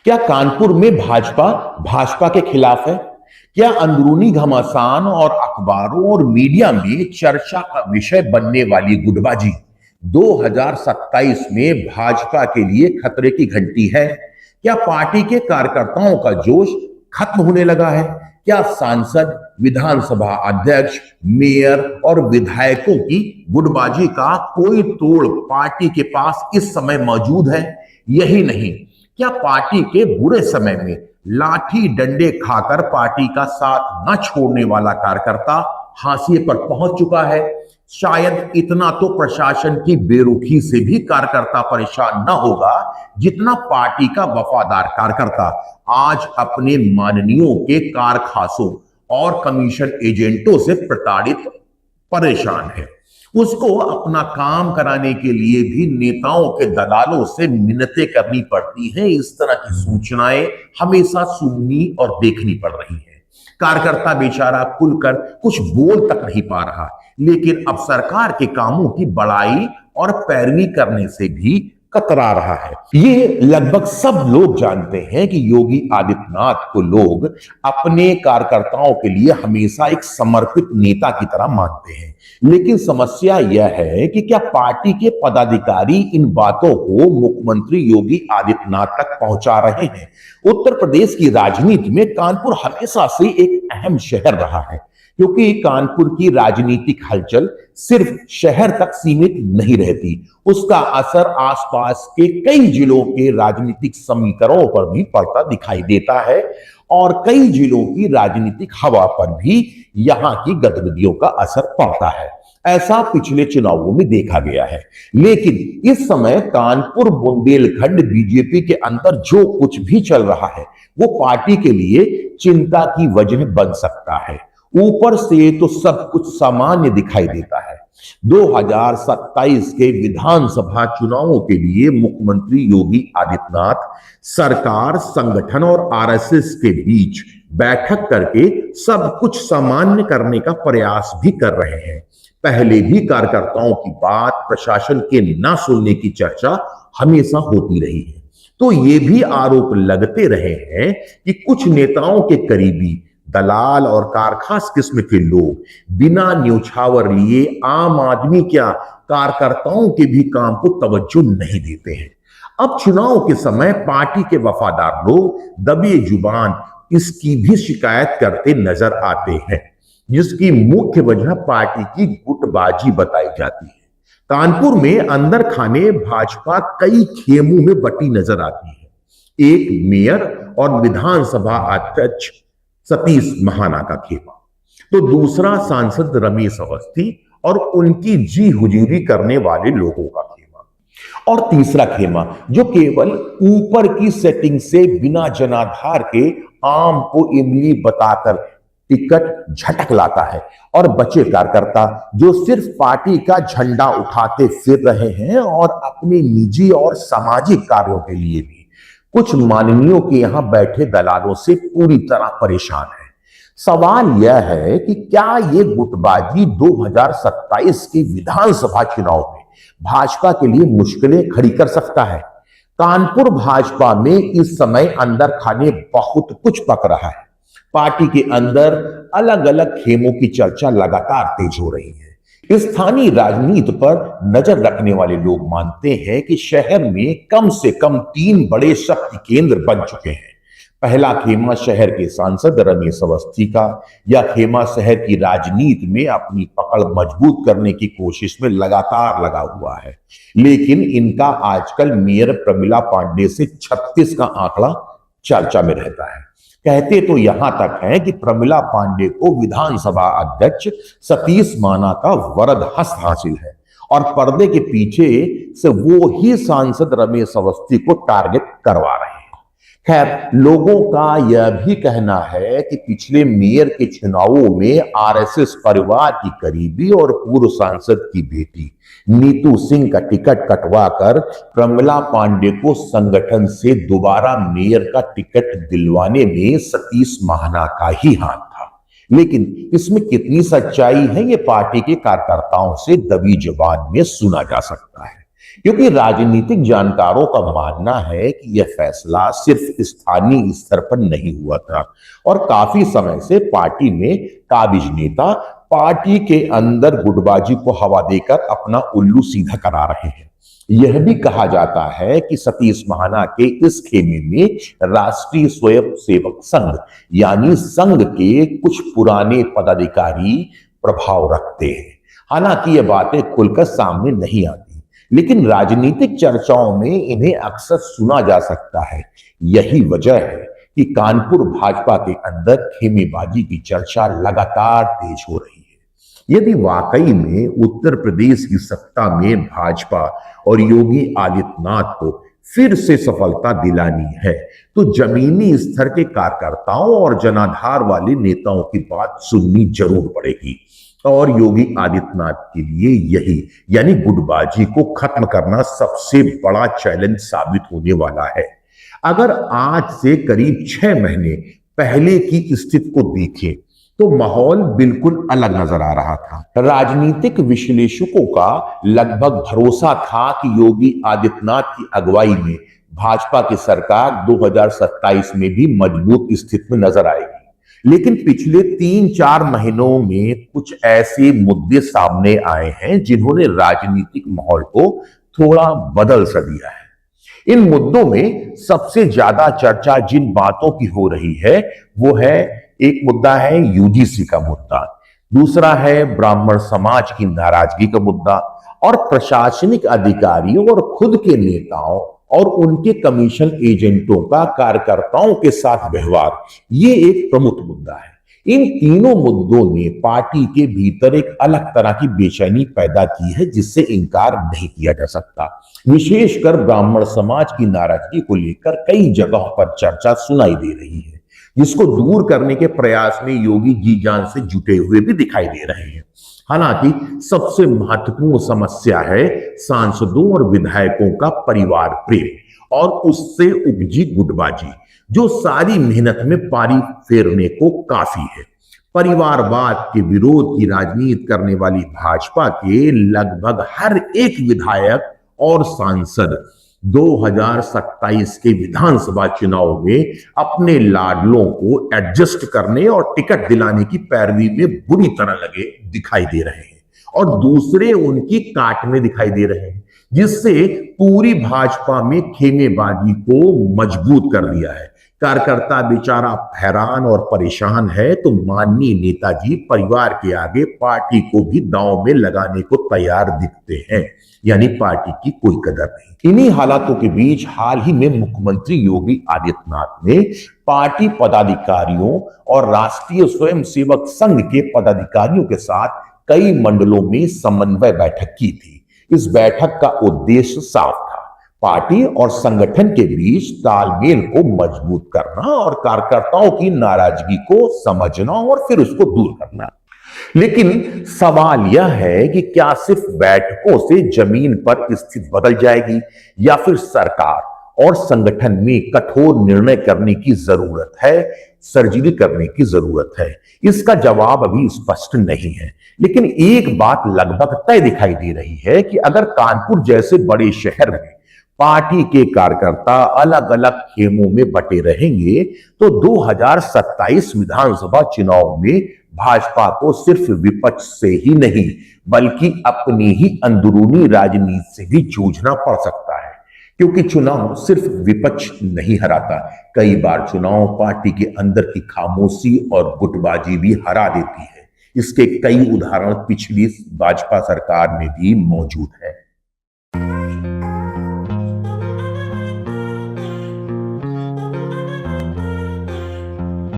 क्या कानपुर में भाजपा भाजपा के खिलाफ है? क्या अंदरूनी घमासान और अखबारों और मीडिया में चर्चा का विषय बनने वाली गुटबाजी 2027 में भाजपा के लिए खतरे की घंटी है? क्या पार्टी के कार्यकर्ताओं का जोश खत्म होने लगा है? क्या सांसद, विधानसभा अध्यक्ष, मेयर और विधायकों की गुटबाजी का कोई तोड़ पार्टी के पास इस समय मौजूद है? यही नहीं, क्या पार्टी के बुरे समय में लाठी डंडे खाकर पार्टी का साथ न छोड़ने वाला कार्यकर्ता हाशिए पर पहुंच चुका है? शायद इतना तो प्रशासन की बेरुखी से भी कार्यकर्ता परेशान न होगा जितना पार्टी का वफादार कार्यकर्ता आज अपने माननीयों के कारखासों और कमीशन एजेंटों से प्रताड़ित परेशान है। उसको अपना काम कराने के लिए भी नेताओं के दलालों से मिन्नतें करनी पड़ती हैं। इस तरह की सूचनाएं हमेशा सुननी और देखनी पड़ रही हैं। कार्यकर्ता बेचारा खुलकर कुछ बोल तक नहीं पा रहा, लेकिन अब सरकार के कामों की बड़ाई और पैरवी करने से भी कतरा रहा है। ये लगभग सब लोग जानते हैं कि योगी आदित्यनाथ को लोग अपने कार्यकर्ताओं के लिए हमेशा एक समर्पित नेता की तरह मानते हैं, लेकिन समस्या यह है कि क्या पार्टी के पदाधिकारी इन बातों को मुख्यमंत्री योगी आदित्यनाथ तक पहुंचा रहे हैं? उत्तर प्रदेश की राजनीति में कानपुर हमेशा से एक अहम शहर रहा है, क्योंकि कानपुर की राजनीतिक हलचल सिर्फ शहर तक सीमित नहीं रहती, उसका असर आसपास के कई जिलों के राजनीतिक समीकरणों पर भी पड़ता दिखाई देता है और कई जिलों की राजनीतिक हवा पर भी यहां की गतिविधियों का असर पड़ता है। ऐसा पिछले चुनावों में देखा गया है, लेकिन इस समय कानपुर बुंदेलखंड बीजेपी के अंदर जो कुछ भी चल रहा है वो पार्टी के लिए चिंता की वजह बन सकता है। ऊपर से तो सब कुछ सामान्य दिखाई देता है। 2027 के विधानसभा चुनावों के लिए मुख्यमंत्री योगी आदित्यनाथ सरकार, संगठन और आरएसएस के बीच बैठक करके सब कुछ सामान्य करने का प्रयास भी कर रहे हैं। पहले भी कार्यकर्ताओं की बात प्रशासन के ना सुनने की चर्चा हमेशा होती रही है, तो ये भी आरोप लगते रहे हैं कि कुछ नेताओं के करीबी दलाल और कारखास किस्म के लोग बिना न्यौछावर लिए आम आदमी क्या कार्यकर्ताओं के भी काम को तवज्जो नहीं देते हैं। अब चुनाव के समय पार्टी के वफादार लोग दबे जुबान इसकी भी शिकायत करते नजर आते हैं, जिसकी मुख्य वजह पार्टी की गुटबाजी बताई जाती है। कानपुर में अंदर खाने भाजपा कई खेमों में बटी नजर आती है। एक मेयर और विधानसभा अध्यक्ष सतीश महाना का खेमा, तो दूसरा सांसद रमेश अवस्थी और उनकी जी हुजूरी करने वाले लोगों का खेमा, और तीसरा खेमा जो केवल ऊपर की सेटिंग से बिना जनाधार के आम को इमली बताकर टिकट झटक लाता है, और बचे कार्यकर्ता जो सिर्फ पार्टी का झंडा उठाते फिर रहे हैं और अपने निजी और सामाजिक कार्यों के लिए भी कुछ माननीयों के यहां बैठे दलालों से पूरी तरह परेशान है। सवाल यह है कि क्या ये गुटबाजी 2027 के विधानसभा चुनाव में भाजपा के लिए मुश्किलें खड़ी कर सकता है? कानपुर भाजपा में इस समय अंदर खाने बहुत कुछ पक रहा है। पार्टी के अंदर अलग अलग खेमों की चर्चा लगातार तेज हो रही है। स्थानीय राजनीति पर नजर रखने वाले लोग मानते हैं कि शहर में कम से कम 3 बड़े शक्ति केंद्र बन चुके हैं। पहला खेमा शहर के सांसद रमेश अवस्थी का, यह खेमा शहर की राजनीति में अपनी पकड़ मजबूत करने की कोशिश में लगातार लगा हुआ है, लेकिन इनका आजकल मेयर प्रमिला पांडे से 36 का आंकड़ा चर्चा में रहता है। कहते तो यहां तक है कि प्रमिला पांडे को विधानसभा अध्यक्ष सतीश महाना का वरद हस्त हासिल है और पर्दे के पीछे से वो ही सांसद रमेश अवस्थी को टारगेट करवा रहे हैं। खैर, लोगों का यह भी कहना है कि पिछले मेयर के चुनावों में आरएसएस परिवार की करीबी और पूर्व सांसद की बेटी नीतू सिंह का टिकट कटवाकर प्रमिला पांडे को संगठन से दोबारा मेयर का टिकट दिलवाने में सतीश महाना का ही हाथ था। लेकिन इसमें कितनी सच्चाई है, ये पार्टी के कार्यकर्ताओं से दबी जुबान में सुना जा सकता है। क्योंकि राजनीतिक जानकारों का मानना है कि यह फैसला सिर्फ स्थानीय स्तर पर नहीं हुआ था और काफी समय से पार्टी में काबिज नेता पार्टी के अंदर गुटबाजी को हवा देकर अपना उल्लू सीधा करा रहे हैं। यह भी कहा जाता है कि सतीश महाना के इस खेमे में राष्ट्रीय स्वयंसेवक संघ यानी संघ के कुछ पुराने पदाधिकारी प्रभाव रखते हैं। हालांकि ये बातें खुलकर सामने नहीं आती, लेकिन राजनीतिक चर्चाओं में इन्हें अक्सर सुना जा सकता है। यही वजह है कि कानपुर भाजपा के अंदर खेमेबाजी की चर्चा लगातार तेज हो रही है। यदि वाकई में उत्तर प्रदेश की सत्ता में भाजपा और योगी आदित्यनाथ को फिर से सफलता दिलानी है, तो जमीनी स्तर के कार्यकर्ताओं और जनाधार वाले नेताओं की बात सुननी जरूर पड़ेगी। और योगी आदित्यनाथ के लिए यही यानी गुटबाजी को खत्म करना सबसे बड़ा चैलेंज साबित होने वाला है। अगर आज से करीब 6 महीने पहले की स्थिति को देखें तो माहौल बिल्कुल अलग नजर आ रहा था। राजनीतिक विश्लेषकों का लगभग भरोसा था कि योगी आदित्यनाथ की अगुवाई में भाजपा की सरकार 2027 में भी मजबूत स्थिति में नजर आएगी। लेकिन पिछले 3-4 महीनों में कुछ ऐसे मुद्दे सामने आए हैं जिन्होंने राजनीतिक माहौल को थोड़ा बदल सा दिया है। इन मुद्दों में सबसे ज्यादा चर्चा जिन बातों की हो रही है वो है, एक मुद्दा है यूजीसी का मुद्दा, दूसरा है ब्राह्मण समाज की नाराजगी का मुद्दा और प्रशासनिक अधिकारियों और खुद के नेताओं और उनके कमीशन एजेंटों का कार्यकर्ताओं के साथ व्यवहार, ये एक प्रमुख मुद्दा है। इन तीनों मुद्दों ने पार्टी के भीतर एक अलग तरह की बेचैनी पैदा की है जिससे इनकार नहीं किया जा सकता। विशेषकर ब्राह्मण समाज की नाराजगी को लेकर कई जगहों पर चर्चा सुनाई दे रही है, जिसको दूर करने के प्रयास में योगी जी जान से जुटे हुए भी दिखाई दे रहे हैं। हालांकि सबसे महत्वपूर्ण समस्या है सांसदों और विधायकों का परिवार प्रेम और उससे उपजी गुटबाजी, जो सारी मेहनत में पारी फेरने को काफी है। परिवारवाद के विरोध की राजनीति करने वाली भाजपा के लगभग हर एक विधायक और सांसद 2027 के विधानसभा चुनाव में अपने लाडलों को एडजस्ट करने और टिकट दिलाने की पैरवी में बुरी तरह लगे दिखाई दे रहे हैं और दूसरे उनकी काट में दिखाई दे रहे हैं, जिससे पूरी भाजपा में खेमेबाजी को मजबूत कर दिया है। कार्यकर्ता बेचारा हैरान और परेशान है तो माननीय नेताजी परिवार के आगे पार्टी को भी दांव में लगाने को तैयार दिखते हैं, यानी पार्टी की कोई कदर नहीं। इन्हीं हालातों के बीच हाल ही में मुख्यमंत्री योगी आदित्यनाथ ने पार्टी पदाधिकारियों और राष्ट्रीय स्वयंसेवक संघ के पदाधिकारियों के साथ कई मंडलों में समन्वय बैठक की थी। इस बैठक का उद्देश्य साफ था, पार्टी और संगठन के बीच तालमेल को मजबूत करना और कार्यकर्ताओं की नाराजगी को समझना और फिर उसको दूर करना। लेकिन सवाल यह है कि क्या सिर्फ बैठकों से जमीन पर स्थिति बदल जाएगी या फिर सरकार और संगठन में कठोर निर्णय करने की जरूरत है, सर्जरी करने की जरूरत है? इसका जवाब अभी स्पष्ट नहीं है, लेकिन एक बात लगभग तय दिखाई दे रही है कि अगर कानपुर जैसे बड़े शहर में पार्टी के कार्यकर्ता अलग अलग खेमों में बटे रहेंगे तो 2027 विधानसभा चुनाव में भाजपा को सिर्फ विपक्ष से ही नहीं बल्कि अपनी ही अंदरूनी राजनीति से भी जूझना पड़ सकता है, क्योंकि चुनाव सिर्फ विपक्ष नहीं हराता, कई बार चुनाव पार्टी के अंदर की खामोशी और गुटबाजी भी हरा देती है। इसके कई उदाहरण पिछली भाजपा सरकार में भी मौजूद है।